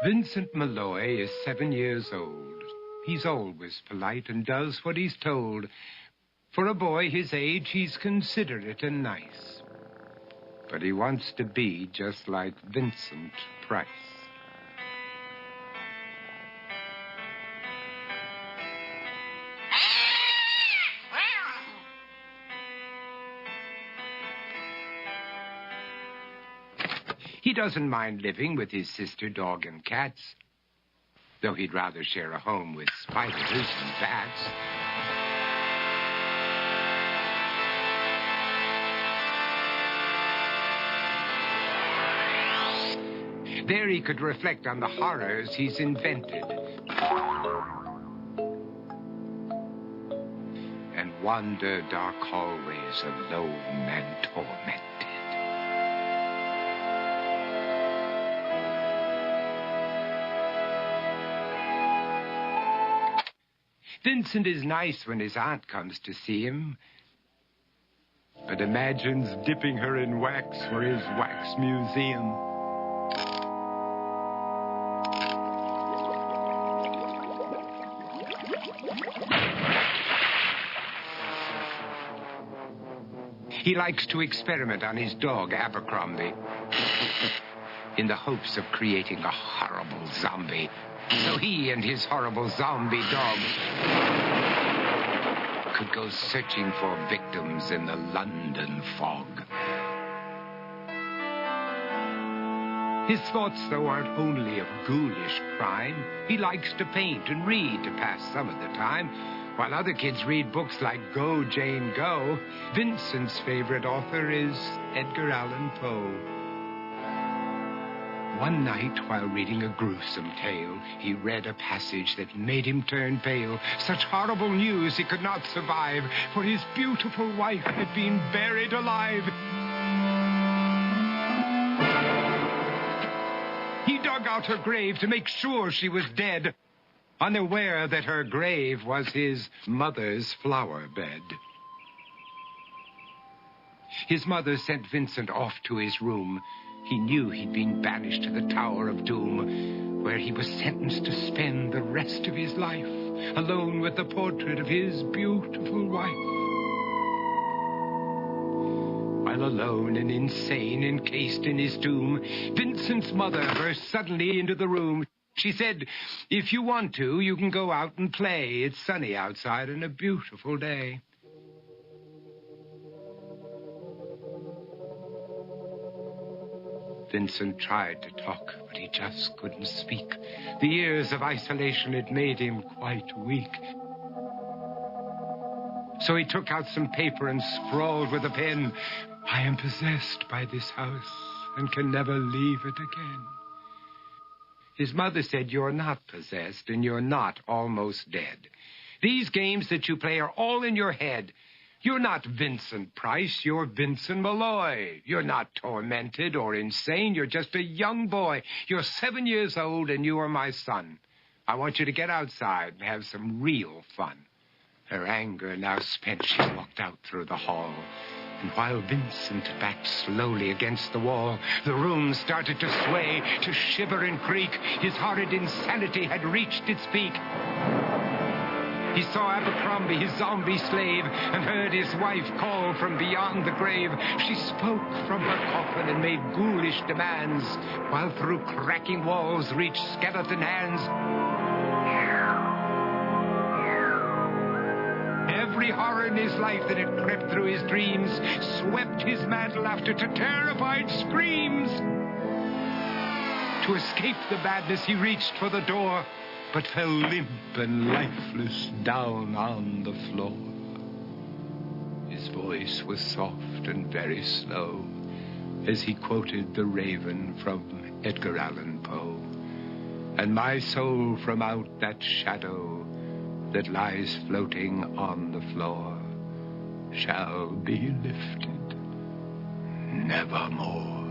Vincent Malloy is 7 years old. He's always polite and does what he's told. For a boy his age, he's considerate and nice. But he wants to be just like Vincent Price. He doesn't mind living with his sister, dog, and cats, though he'd rather share a home with spiders and bats. There he could reflect on the horrors he's invented and wander dark hallways alone and tormented. Vincent is nice when his aunt comes to see him, but imagines dipping her in wax for his wax museum. He likes to experiment on his dog, Abercrombie, in the hopes of creating a horrible zombie. So he and his horrible zombie dog could go searching for victims in the London fog. His thoughts, though, aren't only of ghoulish crime. He likes to paint and read to pass some of the time. While other kids read books like Go, Jane, Go, Vincent's favorite author is Edgar Allan Poe. One night, while reading a gruesome tale, he read a passage that made him turn pale. Such horrible news he could not survive, for his beautiful wife had been buried alive. He dug out her grave to make sure she was dead, unaware that her grave was his mother's flower bed. His mother sent Vincent off to his room. He knew he'd been banished to the Tower of Doom, where he was sentenced to spend the rest of his life alone with the portrait of his beautiful wife. While alone and insane, encased in his tomb, Vincent's mother burst suddenly into the room. She said, "If you want to, you can go out and play. It's sunny outside and a beautiful day." Vincent tried to talk, but he just couldn't speak. The years of isolation had made him quite weak. So he took out some paper and scrawled with a pen, "I am possessed by this house and can never leave it again." His mother said, "You're not possessed and you're not almost dead. These games that you play are all in your head. You're not Vincent Price, you're Vincent Malloy. You're not tormented or insane, you're just a young boy. You're 7 years old and you are my son. I want you to get outside and have some real fun." Her anger now spent, she walked out through the hall. And while Vincent backed slowly against the wall, the room started to sway, to shiver and creak. His horrid insanity had reached its peak. He saw Abercrombie, his zombie slave, and heard his wife call from beyond the grave. She spoke from her coffin and made ghoulish demands, while through cracking walls reached skeleton hands. Every horror in his life that had crept through his dreams swept his mad laughter to terrified screams. To escape the madness, he reached for the door, but fell limp and lifeless down on the floor. His voice was soft and very slow as he quoted The Raven from Edgar Allan Poe. "And my soul from out that shadow that lies floating on the floor shall be lifted nevermore."